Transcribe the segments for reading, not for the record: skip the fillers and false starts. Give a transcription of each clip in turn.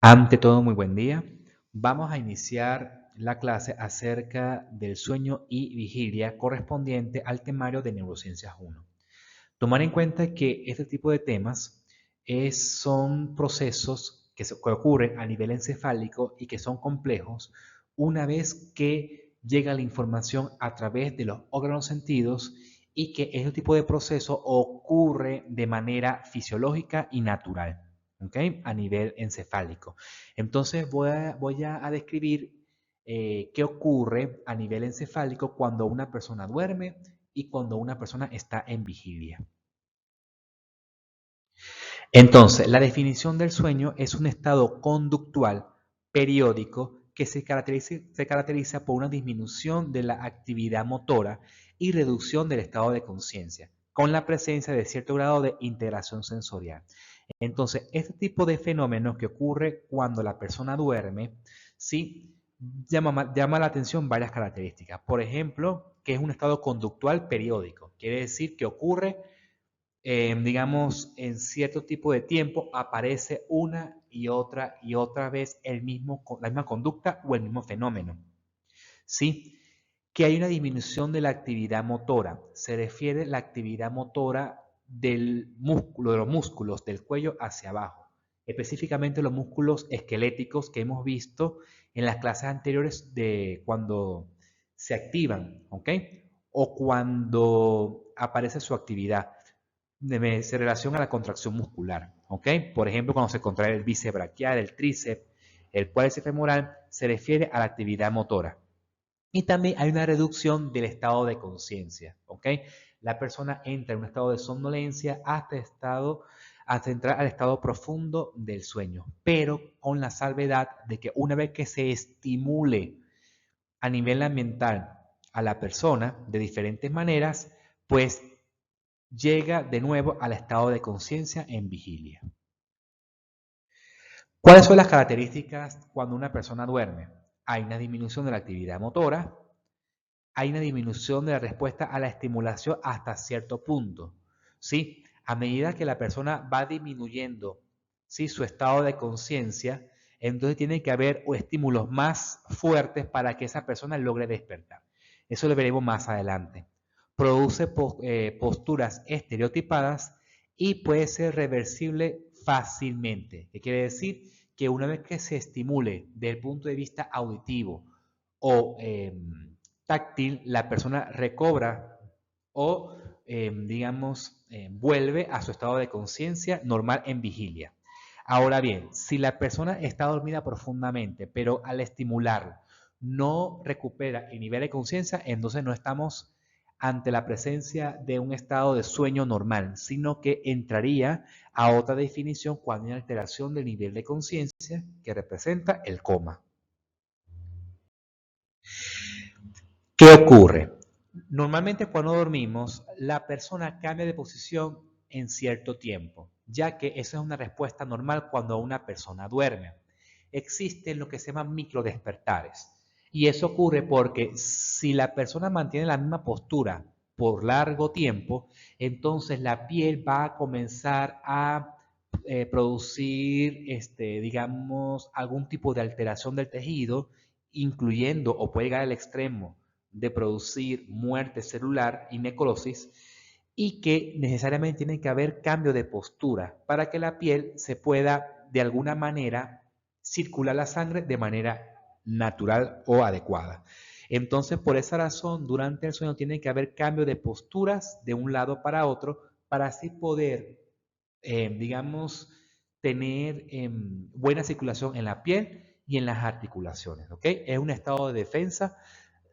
Ante todo, muy buen día. Vamos a iniciar la clase acerca del sueño y vigilia correspondiente al temario de Neurociencias 1. Tomar en cuenta que este tipo de temas son procesos que ocurren a nivel encefálico y que son complejos una vez que llega la información a través de los órganos sentidos y que este tipo de proceso ocurre de manera fisiológica y natural, ¿ok? A nivel encefálico. Entonces voy a describir qué ocurre a nivel encefálico cuando una persona duerme y cuando una persona está en vigilia. Entonces, la definición del sueño es un estado conductual periódico que se caracteriza por una disminución de la actividad motora y reducción del estado de conciencia, con la presencia de cierto grado de integración sensorial. Entonces, este tipo de fenómenos que ocurre cuando la persona duerme, sí, llama la atención varias características. Por ejemplo, que es un estado conductual periódico. Quiere decir que ocurre digamos, en cierto tipo de tiempo aparece una y otra vez la misma conducta o el mismo fenómeno. ¿Sí? Que hay una disminución de la actividad motora. Se refiere a la actividad motora del músculo, de los músculos del cuello hacia abajo. Específicamente los músculos esqueléticos que hemos visto en las clases anteriores de cuando se activan, ¿ok? O cuando aparece su actividad se relaciona a la contracción muscular, ¿ok? Por ejemplo, cuando se contrae el bíceps braquial, el tríceps, el cuádriceps femoral, se refiere a la actividad motora. Y también hay una reducción del estado de conciencia, ¿ok? La persona entra en un estado de somnolencia hasta entrar al estado profundo del sueño, pero con la salvedad de que una vez que se estimule a nivel ambiental a la persona de diferentes maneras, pues llega de nuevo al estado de conciencia en vigilia. ¿Cuáles son las características cuando una persona duerme? Hay una disminución de la actividad motora, hay una disminución de la respuesta a la estimulación hasta cierto punto. ¿Sí? A medida que la persona va disminuyendo, ¿sí?, su estado de conciencia, entonces tiene que haber estímulos más fuertes para que esa persona logre despertar. Eso lo veremos más adelante. Produce posturas estereotipadas y puede ser reversible fácilmente. ¿Qué quiere decir? Que una vez que se estimule desde el punto de vista auditivo o táctil, la persona recobra o, digamos, vuelve a su estado de conciencia normal en vigilia. Ahora bien, si la persona está dormida profundamente, pero al estimular no recupera el nivel de conciencia, entonces no estamos ante la presencia de un estado de sueño normal, sino que entraría a otra definición cuando hay alteración del nivel de conciencia que representa el coma. ¿Qué ocurre? Normalmente cuando dormimos, la persona cambia de posición en cierto tiempo, ya que esa es una respuesta normal cuando una persona duerme. Existen lo que se llaman microdespertares. Y eso ocurre porque si la persona mantiene la misma postura por largo tiempo, entonces la piel va a comenzar a producir, digamos, algún tipo de alteración del tejido, incluyendo o puede llegar al extremo de producir muerte celular y necrosis, y que necesariamente tiene que haber cambio de postura para que la piel se pueda de alguna manera circular la sangre de manera natural o adecuada. Entonces, por esa razón, durante el sueño tiene que haber cambio de posturas de un lado para otro para así poder, digamos, tener buena circulación en la piel y en las articulaciones. ¿Ok? Es un estado de defensa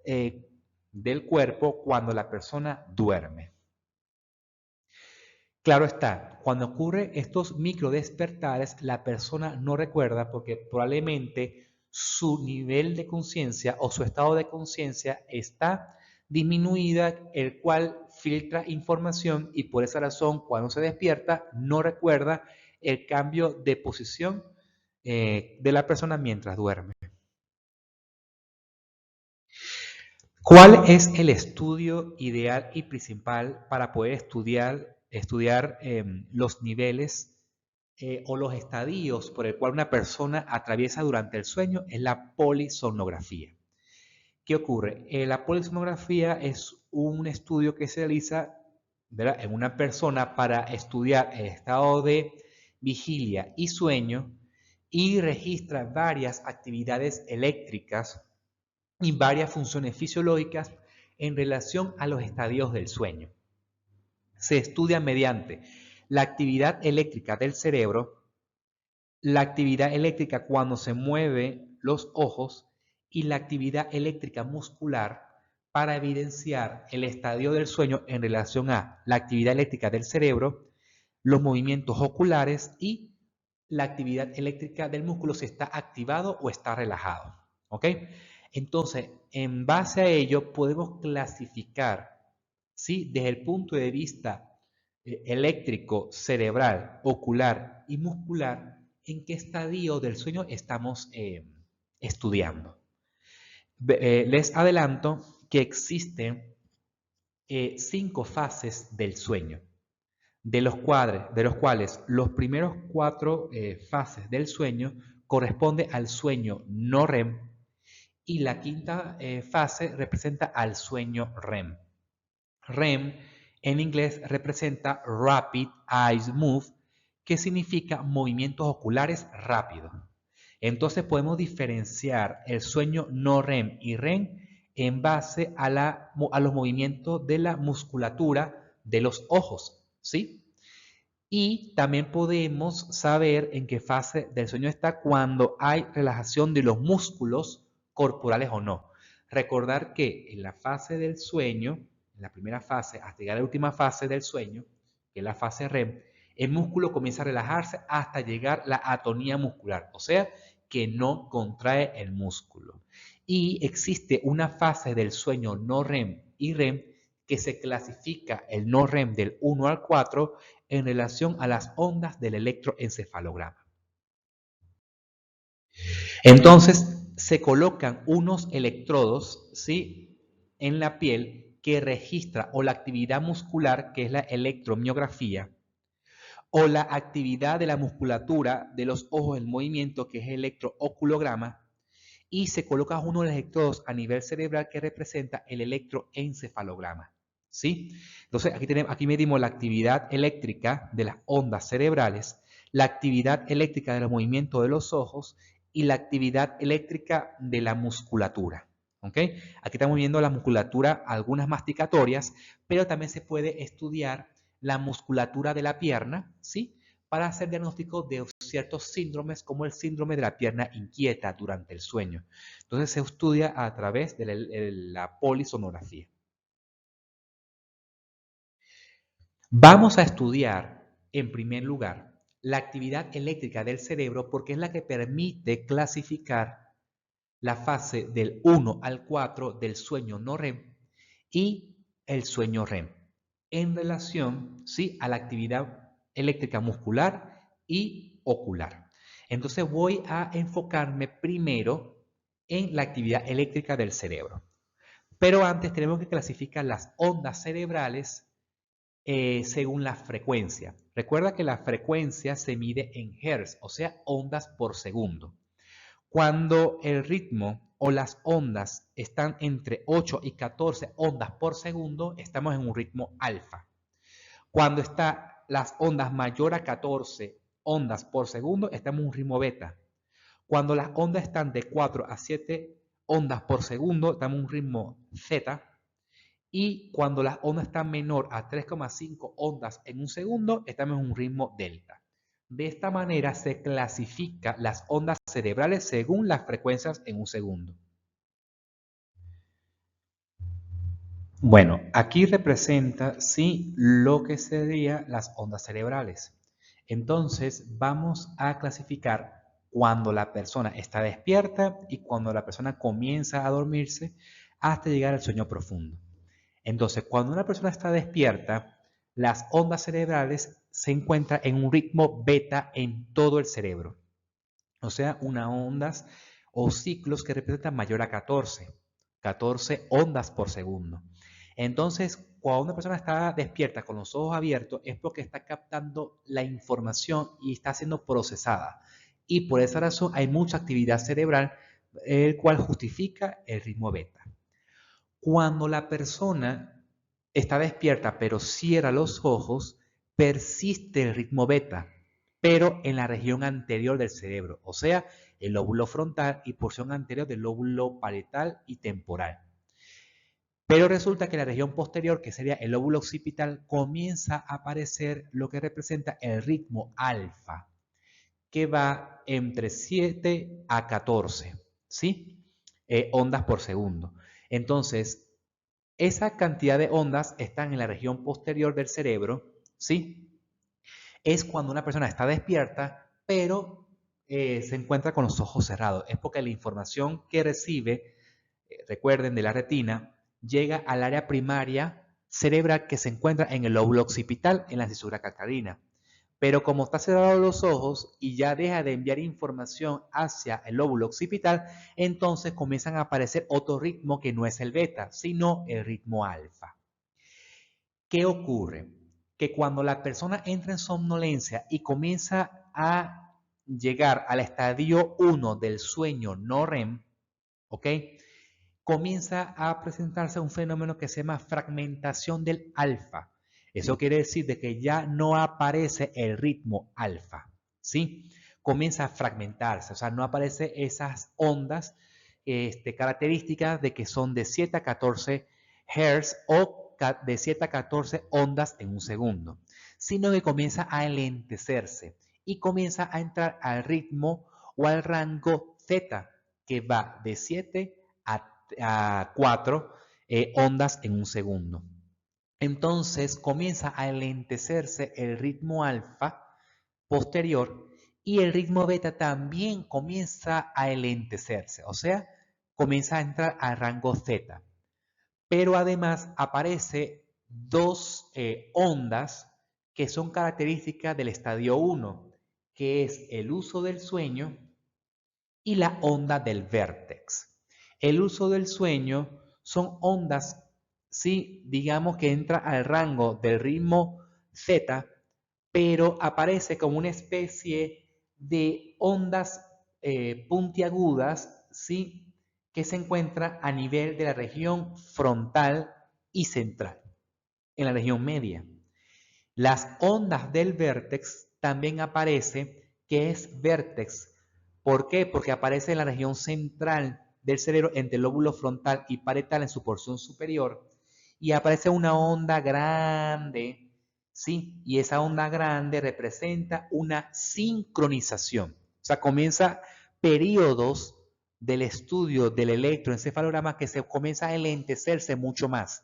eh, del cuerpo cuando la persona duerme. Claro está, cuando ocurre estos micro despertares, la persona no recuerda porque probablemente su nivel de conciencia o su estado de conciencia está disminuida, el cual filtra información y por esa razón cuando se despierta no recuerda el cambio de posición de la persona mientras duerme. ¿Cuál es el estudio ideal y principal para poder estudiar los niveles o los estadios por el cual una persona atraviesa durante el sueño es la polisomnografía. ¿Qué ocurre? La polisomnografía es un estudio que se realiza, ¿verdad?, en una persona para estudiar el estado de vigilia y sueño y registra varias actividades eléctricas y varias funciones fisiológicas en relación a los estadios del sueño. Se estudia mediante la actividad eléctrica del cerebro, la actividad eléctrica cuando se mueven los ojos y la actividad eléctrica muscular para evidenciar el estadio del sueño en relación a la actividad eléctrica del cerebro, los movimientos oculares y la actividad eléctrica del músculo si está activado o está relajado. ¿Ok? Entonces, en base a ello podemos clasificar, ¿sí?, desde el punto de vista eléctrico, cerebral, ocular y muscular, en qué estadio del sueño estamos estudiando. Les adelanto que existen 5 fases del sueño, de los cuales los primeros 4 fases del sueño corresponde al sueño no REM y la quinta fase representa al sueño REM. REM en inglés representa Rapid Eye Move, que significa movimientos oculares rápidos. Entonces podemos diferenciar el sueño no REM y REM en base a los movimientos de la musculatura de los ojos, ¿sí? Y también podemos saber en qué fase del sueño está cuando hay relajación de los músculos corporales o no. Recordar que en la fase del sueño, en la primera fase, hasta llegar a la última fase del sueño, que es la fase REM, el músculo comienza a relajarse hasta llegar a la atonía muscular, o sea, que no contrae el músculo. Y existe una fase del sueño no REM y REM que se clasifica el no REM del 1 al 4 en relación a las ondas del electroencefalograma. Entonces, se colocan unos electrodos, ¿sí?, en la piel que registra o la actividad muscular, que es la electromiografía, o la actividad de la musculatura de los ojos en movimiento, que es el electrooculograma, y se coloca unos electrodos a nivel cerebral que representa el electroencefalograma. ¿Sí? Entonces, aquí medimos la actividad eléctrica de las ondas cerebrales, la actividad eléctrica de los movimientos de los ojos y la actividad eléctrica de la musculatura. ¿Ok? Aquí estamos viendo la musculatura, algunas masticatorias, pero también se puede estudiar la musculatura de la pierna, ¿sí?, para hacer diagnóstico de ciertos síndromes como el síndrome de la pierna inquieta durante el sueño. Entonces se estudia a través de la polisomnografía. Vamos a estudiar, en primer lugar, la actividad eléctrica del cerebro porque es la que permite clasificar la fase del 1 al 4 del sueño no REM y el sueño REM en relación, ¿sí?, a la actividad eléctrica muscular y ocular. Entonces voy a enfocarme primero en la actividad eléctrica del cerebro. Pero antes tenemos que clasificar las ondas cerebrales según la frecuencia. Recuerda que la frecuencia se mide en hertz, o sea, ondas por segundo. Cuando el ritmo o las ondas están entre 8 y 14 ondas por segundo, estamos en un ritmo alfa. Cuando están las ondas mayor a 14 ondas por segundo, estamos en un ritmo beta. Cuando las ondas están de 4 a 7 ondas por segundo, estamos en un ritmo zeta. Y cuando las ondas están menor a 3,5 ondas en un segundo, estamos en un ritmo delta. De esta manera se clasifican las ondas cerebrales según las frecuencias en un segundo. Bueno, aquí representa, sí, lo que serían las ondas cerebrales. Entonces, vamos a clasificar cuando la persona está despierta y cuando la persona comienza a dormirse hasta llegar al sueño profundo. Entonces, cuando una persona está despierta, las ondas cerebrales se encuentran en un ritmo beta en todo el cerebro. O sea, unas ondas o ciclos que representan mayor a 14 ondas por segundo. Entonces, cuando una persona está despierta con los ojos abiertos es porque está captando la información y está siendo procesada. Y por esa razón hay mucha actividad cerebral, el cual justifica el ritmo beta. Cuando la persona está despierta pero cierra los ojos, persiste el ritmo beta, pero en la región anterior del cerebro, o sea, el lóbulo frontal y porción anterior del lóbulo parietal y temporal. Pero resulta que en la región posterior, que sería el lóbulo occipital, comienza a aparecer lo que representa el ritmo alfa, que va entre 7 a 14, ¿sí? Ondas por segundo. Entonces, esa cantidad de ondas están en la región posterior del cerebro, ¿sí? Es cuando una persona está despierta, pero se encuentra con los ojos cerrados. Es porque la información que recibe, recuerden, de la retina, llega al área primaria cerebral que se encuentra en el lóbulo occipital, en la cisura calcarina. Pero como está cerrado los ojos y ya deja de enviar información hacia el lóbulo occipital, entonces comienzan a aparecer otro ritmo que no es el beta, sino el ritmo alfa. ¿Qué ocurre? Que cuando la persona entra en somnolencia y comienza a llegar al estadio 1 del sueño no REM, ¿ok? Comienza a presentarse un fenómeno que se llama fragmentación del alfa. Eso quiere decir de que ya no aparece el ritmo alfa, ¿sí? Comienza a fragmentarse, o sea, no aparecen esas ondas características de que son de 7 a 14 Hz o de 7 a 14 ondas en un segundo, sino que comienza a enlentecerse y comienza a entrar al ritmo o al rango Z, que va de 7 a 4 ondas en un segundo. Entonces comienza a enlentecerse el ritmo alfa posterior y el ritmo beta también comienza a enlentecerse, o sea, comienza a entrar al rango Z. Pero además aparece dos ondas que son características del estadio 1, que es el uso del sueño y la onda del vértex. El uso del sueño son ondas, sí, digamos que entra al rango del ritmo Z, pero aparece como una especie de ondas puntiagudas, ¿sí? Que se encuentra a nivel de la región frontal y central, en la región media. Las ondas del vértex también aparece que es vértex. ¿Por qué? Porque aparece en la región central del cerebro entre el lóbulo frontal y parietal en su porción superior y aparece una onda grande, ¿sí? Y esa onda grande representa una sincronización. O sea, comienza periodos del estudio del electroencefalograma que se comienza a enlentecerse mucho más.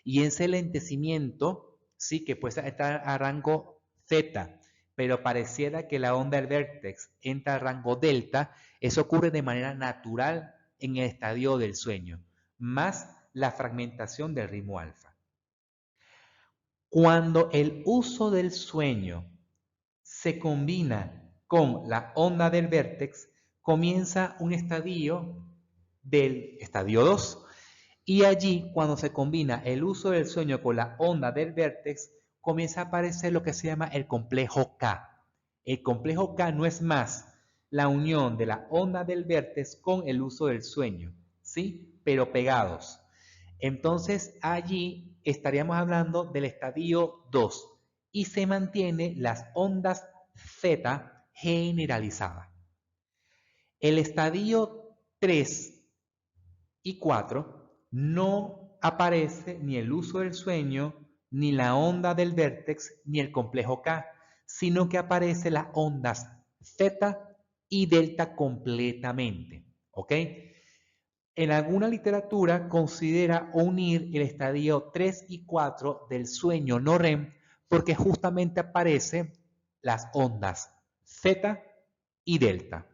Y ese lentecimiento, sí, que puede estar a rango Z, pero pareciera que la onda del vértex entra al rango delta, eso ocurre de manera natural en el estadio del sueño, más la fragmentación del ritmo alfa. Cuando el uso del sueño se combina con la onda del vértex, comienza un estadio del estadio 2. Y allí, cuando se combina el uso del sueño con la onda del vértex, comienza a aparecer lo que se llama el complejo K. El complejo K no es más la unión de la onda del vértex con el uso del sueño, ¿sí? Pero pegados. Entonces, allí estaríamos hablando del estadio 2 y se mantiene las ondas Z generalizadas. El estadio 3 y 4 no aparece ni el uso del sueño, ni la onda del vértex, ni el complejo K, sino que aparece las ondas Z y delta completamente. ¿Ok? En alguna literatura considera unir el estadio 3 y 4 del sueño no REM porque justamente aparecen las ondas Z y delta.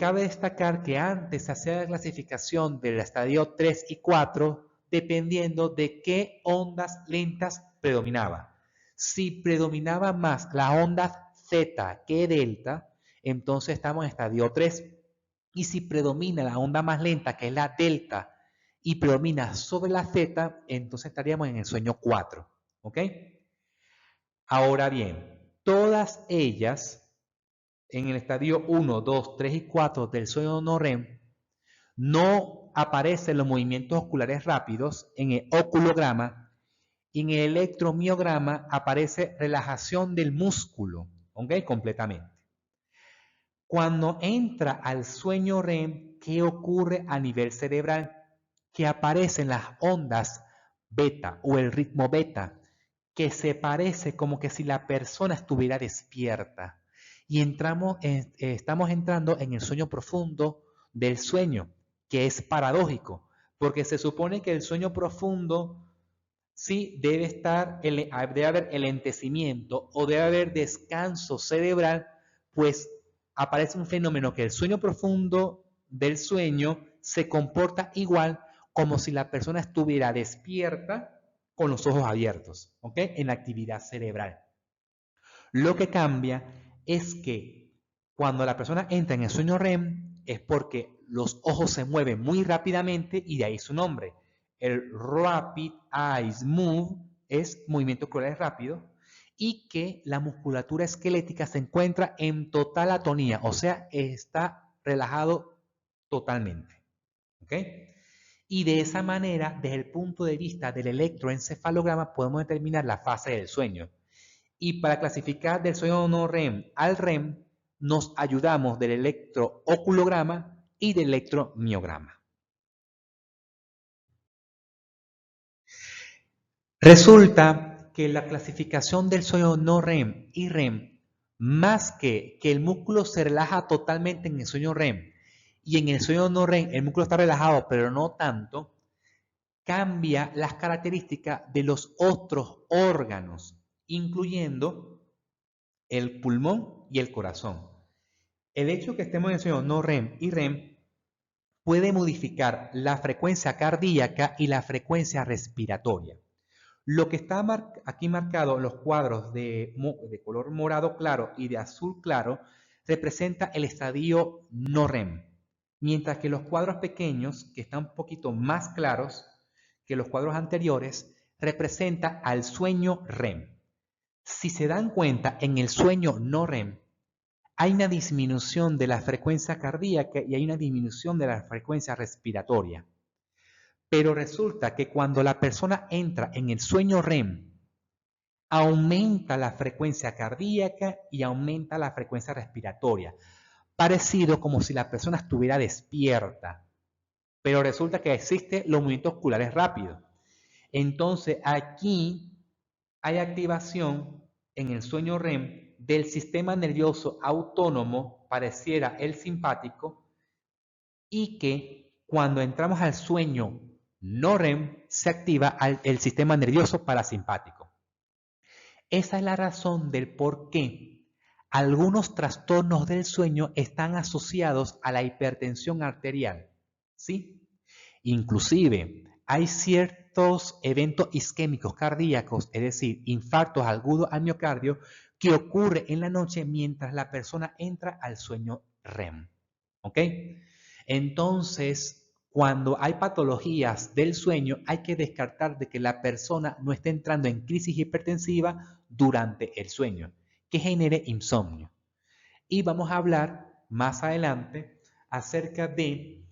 Cabe destacar que antes se hacía la clasificación del estadio 3 y 4 dependiendo de qué ondas lentas predominaba. Si predominaba más las ondas Z que delta, entonces estamos en estadio 3. Y si predomina la onda más lenta, que es la delta, y predomina sobre la zeta, entonces estaríamos en el sueño 4. ¿Ok? Ahora bien, todas ellas en el estadio 1, 2, 3 y 4 del sueño no REM no aparecen los movimientos oculares rápidos en el oculograma y en el electromiograma aparece relajación del músculo, ¿ok? Completamente. Cuando entra al sueño REM, ¿qué ocurre a nivel cerebral? Que aparecen las ondas beta o el ritmo beta, que se parece como que si la persona estuviera despierta. Y estamos entrando en el sueño profundo del sueño, que es paradójico, porque se supone que el sueño profundo sí debe haber elentecimiento o debe haber descanso cerebral, pues aparece un fenómeno que el sueño profundo del sueño se comporta igual como si la persona estuviera despierta con los ojos abiertos, ¿ok? En la actividad cerebral. Lo que cambia es que cuando la persona entra en el sueño REM es porque los ojos se mueven muy rápidamente y de ahí su nombre. El Rapid Eyes Move es movimiento ocular rápido y que la musculatura esquelética se encuentra en total atonía, o sea, está relajado totalmente. ¿Ok? Y de esa manera, desde el punto de vista del electroencefalograma, podemos determinar la fase del sueño. Y para clasificar del sueño no REM al REM, nos ayudamos del electrooculograma y del electromiograma. Resulta que la clasificación del sueño no REM y REM, más que el músculo se relaja totalmente en el sueño REM y en el sueño no REM el músculo está relajado, pero no tanto, cambia las características de los otros órganos, incluyendo el pulmón y el corazón. El hecho que estemos en el sueño no REM y REM puede modificar la frecuencia cardíaca y la frecuencia respiratoria. Lo que está aquí marcado, los cuadros de color morado claro y de azul claro, representa el estadio no REM, mientras que los cuadros pequeños, que están un poquito más claros que los cuadros anteriores, representa al sueño REM. Si se dan cuenta, en el sueño no REM hay una disminución de la frecuencia cardíaca y hay una disminución de la frecuencia respiratoria. Pero resulta que cuando la persona entra en el sueño REM, aumenta la frecuencia cardíaca y aumenta la frecuencia respiratoria. Parecido como si la persona estuviera despierta. Pero resulta que existen los movimientos oculares rápidos. Entonces aquí hay activación en el sueño REM del sistema nervioso autónomo, pareciera el simpático, y que cuando entramos al sueño no REM se activa el sistema nervioso parasimpático. Esa es la razón del por qué algunos trastornos del sueño están asociados a la hipertensión arterial, ¿sí? Inclusive hay ciertos eventos isquémicos cardíacos, es decir, infartos agudos al miocardio, que ocurre en la noche mientras la persona entra al sueño REM. ¿Ok? Entonces, cuando hay patologías del sueño, hay que descartar de que la persona no esté entrando en crisis hipertensiva durante el sueño, que genere insomnio. Y vamos a hablar más adelante acerca de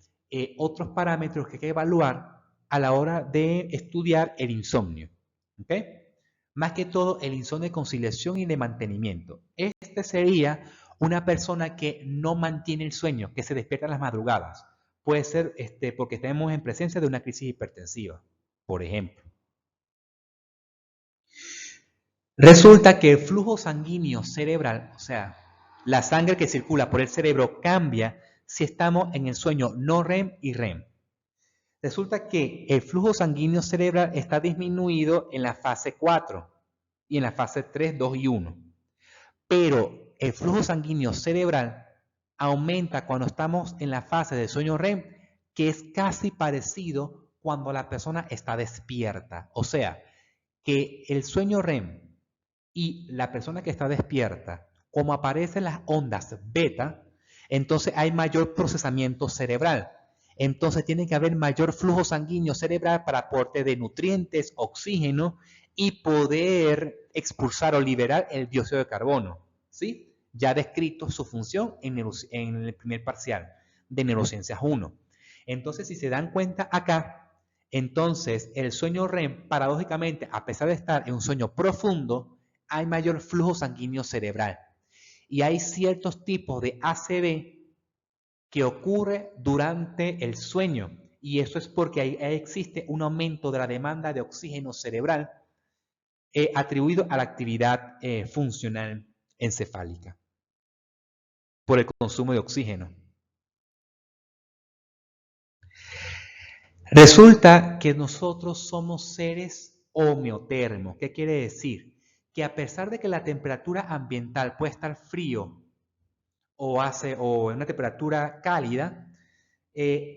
otros parámetros que hay que evaluar a la hora de estudiar el insomnio. ¿Ok? Más que todo el insomnio de conciliación y de mantenimiento. Este sería una persona que no mantiene el sueño, que se despierta en las madrugadas. Puede ser porque estemos en presencia de una crisis hipertensiva, por ejemplo. Resulta que el flujo sanguíneo cerebral, o sea, la sangre que circula por el cerebro cambia si estamos en el sueño no REM y REM. Resulta que el flujo sanguíneo cerebral está disminuido en la fase 4 y en la fase 3, 2 y 1. Pero el flujo sanguíneo cerebral aumenta cuando estamos en la fase de sueño REM, que es casi parecido cuando la persona está despierta. O sea, que el sueño REM y la persona que está despierta, como aparecen las ondas beta, entonces hay mayor procesamiento cerebral. Entonces tiene que haber mayor flujo sanguíneo cerebral para aporte de nutrientes, oxígeno y poder expulsar o liberar el dióxido de carbono. ¿Sí? Ya descrito su función en el primer parcial de Neurociencias 1. Entonces, si se dan cuenta acá, entonces el sueño REM, paradójicamente, a pesar de estar en un sueño profundo, hay mayor flujo sanguíneo cerebral. Y hay ciertos tipos de ACV que ocurre durante el sueño. Y eso es porque ahí existe un aumento de la demanda de oxígeno cerebral atribuido a la actividad funcional encefálica por el consumo de oxígeno. Resulta que nosotros somos seres homeotermos. ¿Qué quiere decir? Que a pesar de que la temperatura ambiental puede estar frío o en una temperatura cálida,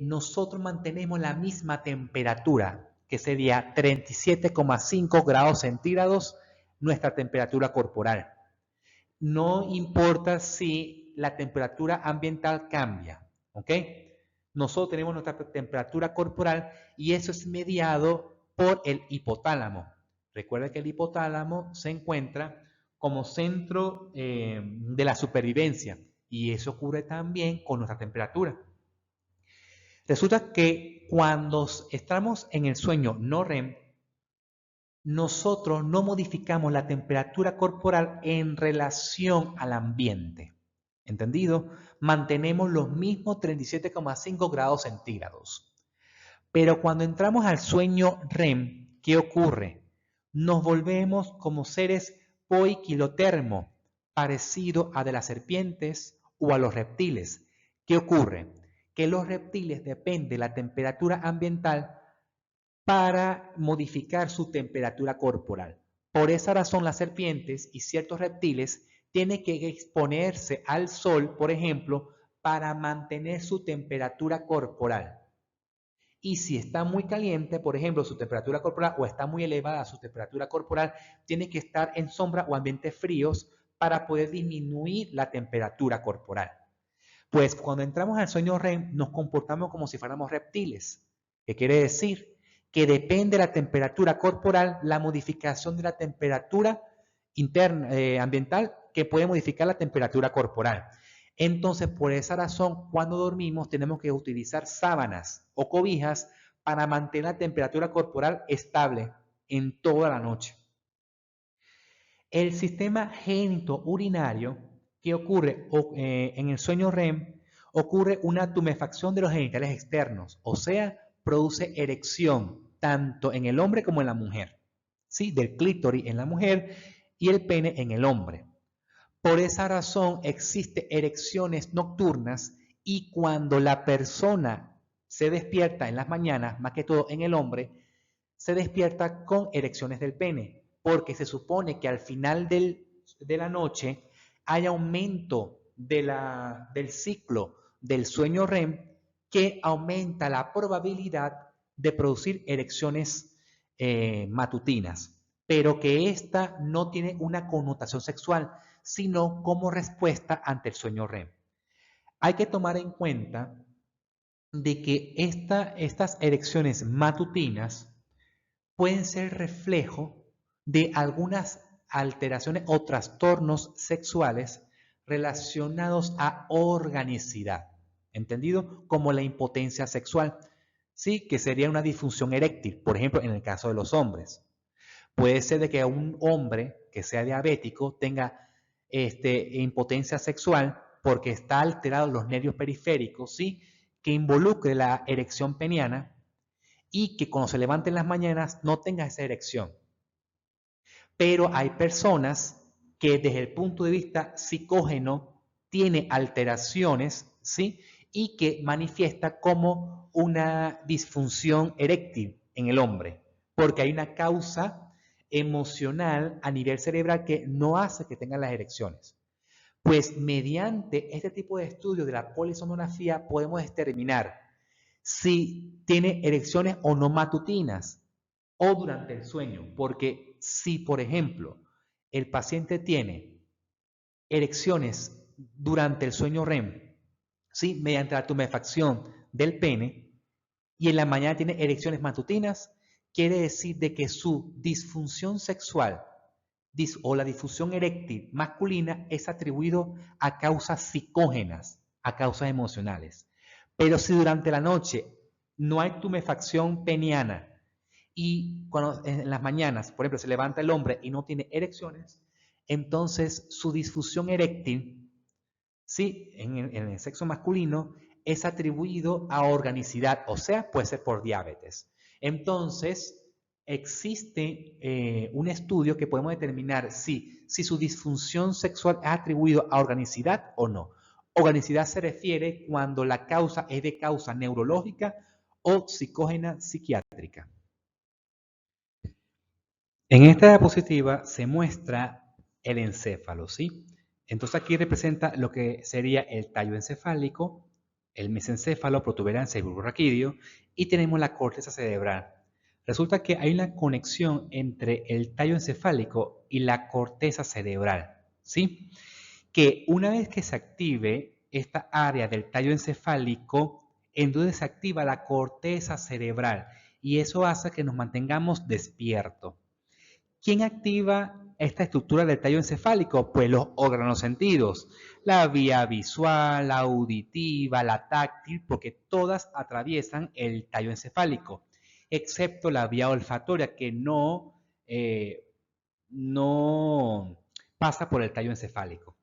nosotros mantenemos la misma temperatura, que sería 37,5 grados centígrados, nuestra temperatura corporal. No importa si la temperatura ambiental cambia, ¿ok? Nosotros tenemos nuestra temperatura corporal y eso es mediado por el hipotálamo. Recuerda que el hipotálamo se encuentra como centro de la supervivencia y eso ocurre también con nuestra temperatura. Resulta que cuando estamos en el sueño no REM, nosotros no modificamos la temperatura corporal en relación al ambiente. ¿Entendido? Mantenemos los mismos 37,5 grados centígrados. Pero cuando entramos al sueño REM, ¿qué ocurre? Nos volvemos como seres poiquilotermos, parecido a de las serpientes o a los reptiles. ¿Qué ocurre? Que los reptiles dependen de la temperatura ambiental para modificar su temperatura corporal. Por esa razón, las serpientes y ciertos reptiles tienen que exponerse al sol, por ejemplo, para mantener su temperatura corporal. Y si está muy caliente, por ejemplo, su temperatura corporal o está muy elevada su temperatura corporal, tiene que estar en sombra o ambientes fríos para poder disminuir la temperatura corporal. Pues cuando entramos al sueño REM nos comportamos como si fuéramos reptiles. ¿Qué quiere decir? Que depende de la temperatura corporal, la modificación de la temperatura interna, ambiental, que puede modificar la temperatura corporal. Entonces, por esa razón, cuando dormimos tenemos que utilizar sábanas o cobijas para mantener la temperatura corporal estable en toda la noche. El sistema genitourinario que ocurre en el sueño REM, ocurre una tumefacción de los genitales externos, o sea, produce erección tanto en el hombre como en la mujer, ¿sí? Del clítoris en la mujer y el pene en el hombre. Por esa razón existen erecciones nocturnas y cuando la persona se despierta en las mañanas, más que todo en el hombre, se despierta con erecciones del pene, porque se supone que al final de la noche hay aumento del ciclo del sueño REM que aumenta la probabilidad de producir erecciones matutinas, pero que esta no tiene una connotación sexual, sino como respuesta ante el sueño REM. Hay que tomar en cuenta de que estas erecciones matutinas pueden ser reflejo de algunas alteraciones o trastornos sexuales relacionados a organicidad, ¿entendido? Como la impotencia sexual, ¿sí? Que sería una disfunción eréctil, por ejemplo, en el caso de los hombres. Puede ser de que un hombre que sea diabético tenga impotencia sexual porque está alterados los nervios periféricos, ¿sí? Que involucre la erección peniana y que cuando se levante en las mañanas no tenga esa erección. Pero hay personas que desde el punto de vista psicógeno tiene alteraciones, ¿sí? Y que manifiesta como una disfunción eréctil en el hombre, porque hay una causa emocional a nivel cerebral que no hace que tengan las erecciones. Pues mediante este tipo de estudios de la polisomnografía podemos determinar si tiene erecciones o no matutinas o durante el sueño, porque si, por ejemplo, el paciente tiene erecciones durante el sueño REM, ¿sí? Mediante la tumefacción del pene, y en la mañana tiene erecciones matutinas, quiere decir de que su disfunción sexual o la disfunción eréctil masculina es atribuido a causas psicógenas, a causas emocionales. Pero si durante la noche no hay tumefacción peniana y cuando en las mañanas, por ejemplo, se levanta el hombre y no tiene erecciones, entonces su disfunción eréctil, ¿sí? En el sexo masculino, es atribuido a organicidad, o sea, puede ser por diabetes. Entonces, existe un estudio que podemos determinar si su disfunción sexual es atribuido a organicidad o no. Organicidad se refiere cuando la causa es de causa neurológica o psicógena psiquiátrica. En esta diapositiva se muestra el encéfalo, ¿sí? Entonces aquí representa lo que sería el tallo encefálico, el mesencéfalo, protuberancia y bulbo raquídeo, y tenemos la corteza cerebral. Resulta que hay una conexión entre el tallo encefálico y la corteza cerebral, ¿sí? Que una vez que se active esta área del tallo encefálico, entonces se activa la corteza cerebral y eso hace que nos mantengamos despiertos. ¿Quién activa esta estructura del tallo encefálico? Pues los órganos sentidos, la vía visual, la auditiva, la táctil, porque todas atraviesan el tallo encefálico, excepto la vía olfatoria que no pasa por el tallo encefálico.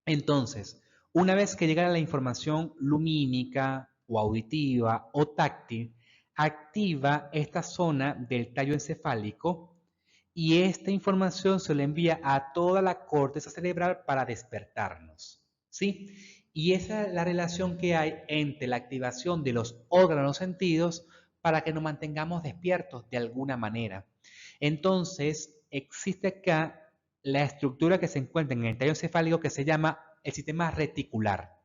Entonces, una vez que llega la información lumínica o auditiva o táctil, activa esta zona del tallo encefálico y esta información se le envía a toda la corteza cerebral para despertarnos, ¿sí? Y esa es la relación que hay entre la activación de los órganos sentidos para que nos mantengamos despiertos de alguna manera. Entonces, existe acá la estructura que se encuentra en el tallo encefálico que se llama el sistema reticular.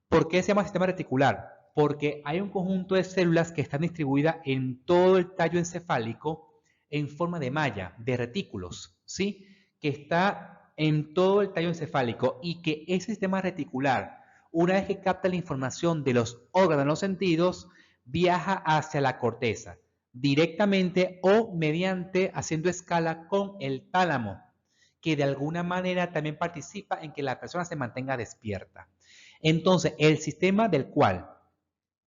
¿Por qué se llama sistema reticular? Porque hay un conjunto de células que están distribuidas en todo el tallo encefálico en forma de malla, de retículos, ¿sí? Que está en todo el tallo encefálico y que ese sistema reticular, una vez que capta la información de los órganos de los sentidos, viaja hacia la corteza, directamente o mediante haciendo escala con el tálamo, que de alguna manera también participa en que la persona se mantenga despierta. Entonces, el sistema del cual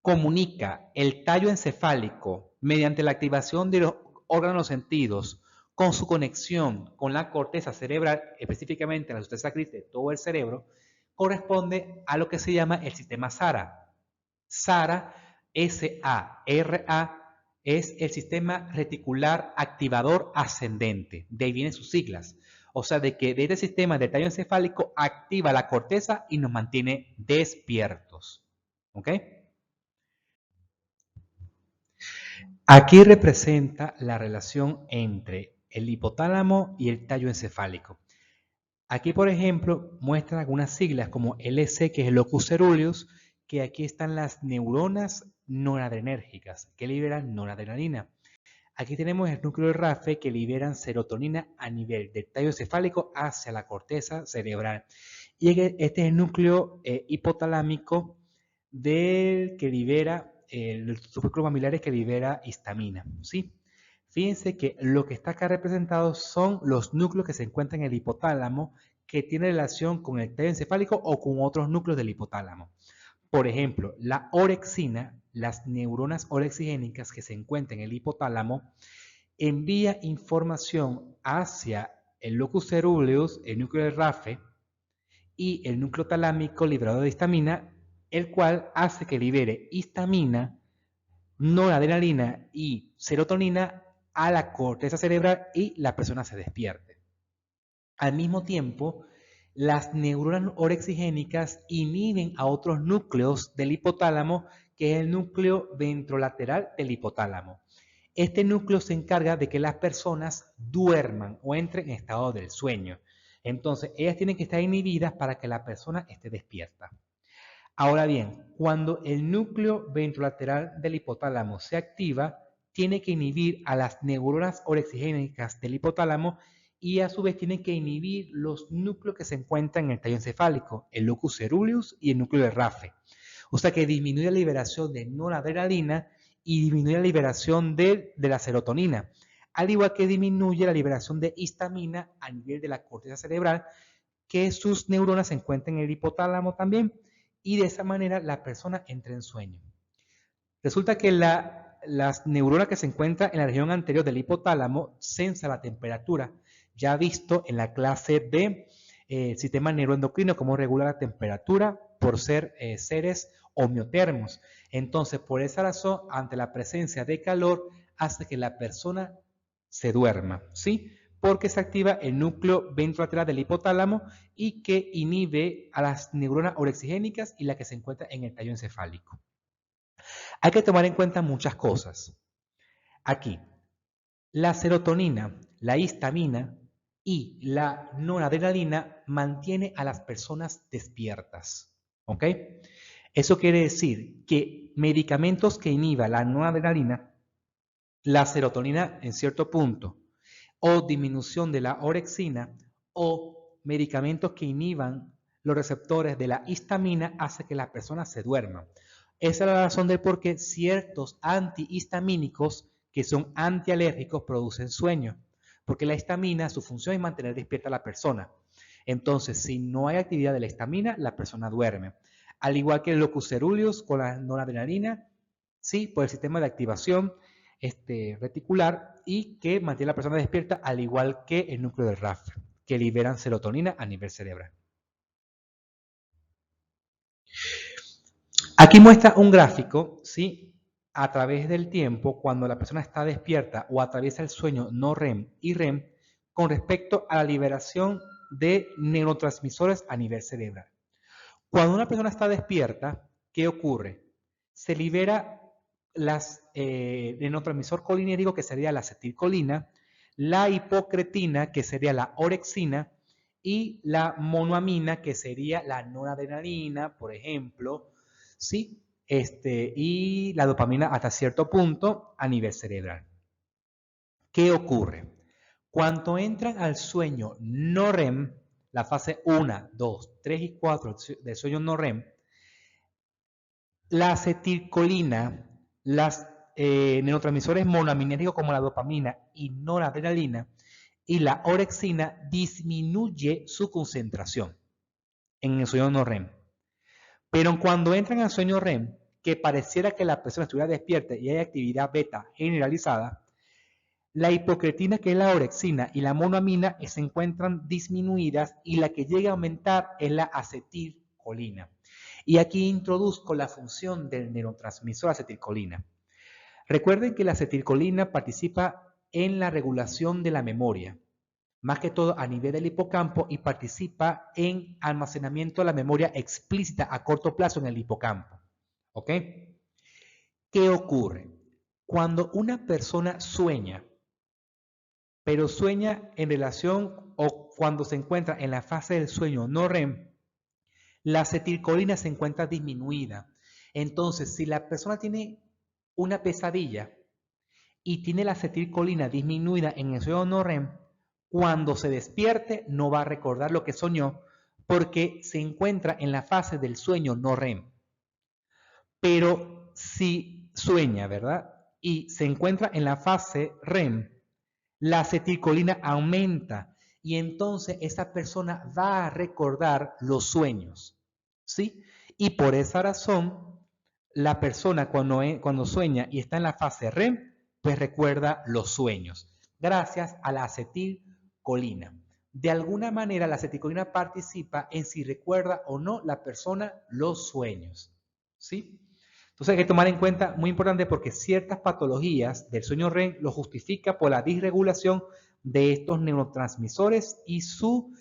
comunica el tallo encefálico mediante la activación de los órganos de los sentidos con su conexión con la corteza cerebral, específicamente la sustancia gris de todo el cerebro, corresponde a lo que se llama el sistema SARA. SARA, S-A-R-A, es el sistema reticular activador ascendente. De ahí vienen sus siglas. O sea, de que de este sistema del tallo encefálico activa la corteza y nos mantiene despiertos. ¿Ok? Aquí representa la relación entre el hipotálamo y el tallo encefálico. Aquí, por ejemplo, muestran algunas siglas como LC, que es el locus ceruleus, que aquí están las neuronas noradrenérgicas, que liberan noradrenalina. Aquí tenemos el núcleo de RAFE, que liberan serotonina a nivel del tallo encefálico hacia la corteza cerebral. Y este es el núcleo hipotalámico del que libera los sucúculos mamilares que libera histamina, ¿sí? Fíjense que lo que está acá representado son los núcleos que se encuentran en el hipotálamo que tienen relación con el tallo encefálico o con otros núcleos del hipotálamo. Por ejemplo, la orexina, las neuronas orexigénicas que se encuentran en el hipotálamo, envía información hacia el locus ceruleus, el núcleo de RAFE, y el núcleo talámico liberador de histamina, el cual hace que libere histamina, noradrenalina y serotonina a la corteza cerebral y la persona se despierte. Al mismo tiempo, las neuronas orexigénicas inhiben a otros núcleos del hipotálamo, que es el núcleo ventrolateral del hipotálamo. Este núcleo se encarga de que las personas duerman o entren en estado del sueño. Entonces, ellas tienen que estar inhibidas para que la persona esté despierta. Ahora bien, cuando el núcleo ventrolateral del hipotálamo se activa, tiene que inhibir a las neuronas orexigénicas del hipotálamo y a su vez tiene que inhibir los núcleos que se encuentran en el tallo encefálico, el locus ceruleus y el núcleo de RAFE. O sea que disminuye la liberación de noradrenalina y disminuye la liberación de la serotonina, al igual que disminuye la liberación de histamina a nivel de la corteza cerebral, que sus neuronas se encuentran en el hipotálamo también, y de esa manera la persona entra en sueño. Resulta que las neuronas que se encuentran en la región anterior del hipotálamo sensa la temperatura, ya visto en la clase de sistema neuroendocrino cómo regula la temperatura por ser seres homeotermos. Entonces, por esa razón, ante la presencia de calor, hace que la persona se duerma, ¿sí? Porque se activa el núcleo ventrolateral del hipotálamo y que inhibe a las neuronas orexigénicas y la que se encuentra en el tallo encefálico. Hay que tomar en cuenta muchas cosas. Aquí, la serotonina, la histamina y la noradrenalina mantiene a las personas despiertas. ¿Ok? Eso quiere decir que medicamentos que inhiban la noradrenalina, la serotonina en cierto punto, o disminución de la orexina, o medicamentos que inhiban los receptores de la histamina, hace que la persona se duerma. Esa es la razón de por qué ciertos antihistamínicos que son antialérgicos producen sueño, porque la histamina, su función es mantener despierta a la persona. Entonces, si no hay actividad de la histamina, la persona duerme. Al igual que el locus coeruleus con la noradrenalina, sí, por el sistema de activación reticular y que mantiene a la persona despierta, al igual que el núcleo del RAF, que liberan serotonina a nivel cerebral. Aquí muestra un gráfico, ¿sí? A través del tiempo, cuando la persona está despierta o atraviesa el sueño no REM y REM, con respecto a la liberación de neurotransmisores a nivel cerebral. Cuando una persona está despierta, ¿qué ocurre? Se libera el neurotransmisor colinérgico, que sería la acetilcolina, la hipocretina, que sería la orexina, y la monoamina, que sería la noradrenalina, por ejemplo, ¿sí? Y la dopamina hasta cierto punto a nivel cerebral. ¿Qué ocurre? Cuando entran al sueño no REM, la fase 1, 2, 3 y 4 del sueño no REM, la acetilcolina, los neurotransmisores monoaminérgicos como la dopamina y noradrenalina y la orexina disminuye su concentración en el sueño no REM. Pero cuando entran al sueño REM, que pareciera que la persona estuviera despierta y hay actividad beta generalizada, la hipocretina, que es la orexina, y la monoamina se encuentran disminuidas y la que llega a aumentar es la acetilcolina. Y aquí introduzco la función del neurotransmisor acetilcolina. Recuerden que la acetilcolina participa en la regulación de la memoria, más que todo a nivel del hipocampo, y participa en almacenamiento de la memoria explícita a corto plazo en el hipocampo. ¿Ok? ¿Qué ocurre? Cuando una persona sueña, pero sueña en relación o cuando se encuentra en la fase del sueño no REM, la acetilcolina se encuentra disminuida. Entonces, si la persona tiene una pesadilla y tiene la acetilcolina disminuida en el sueño no REM, cuando se despierte no va a recordar lo que soñó porque se encuentra en la fase del sueño no REM. Pero si sueña, ¿verdad? Y se encuentra en la fase REM, la acetilcolina aumenta y entonces esa persona va a recordar los sueños, ¿sí? Y por esa razón, la persona cuando sueña y está en la fase REM, pues recuerda los sueños, gracias a la acetilcolina. De alguna manera, la acetilcolina participa en si recuerda o no la persona los sueños, ¿sí? Entonces hay que tomar en cuenta, muy importante, porque ciertas patologías del sueño REM lo justifica por la disregulación de estos neurotransmisores y su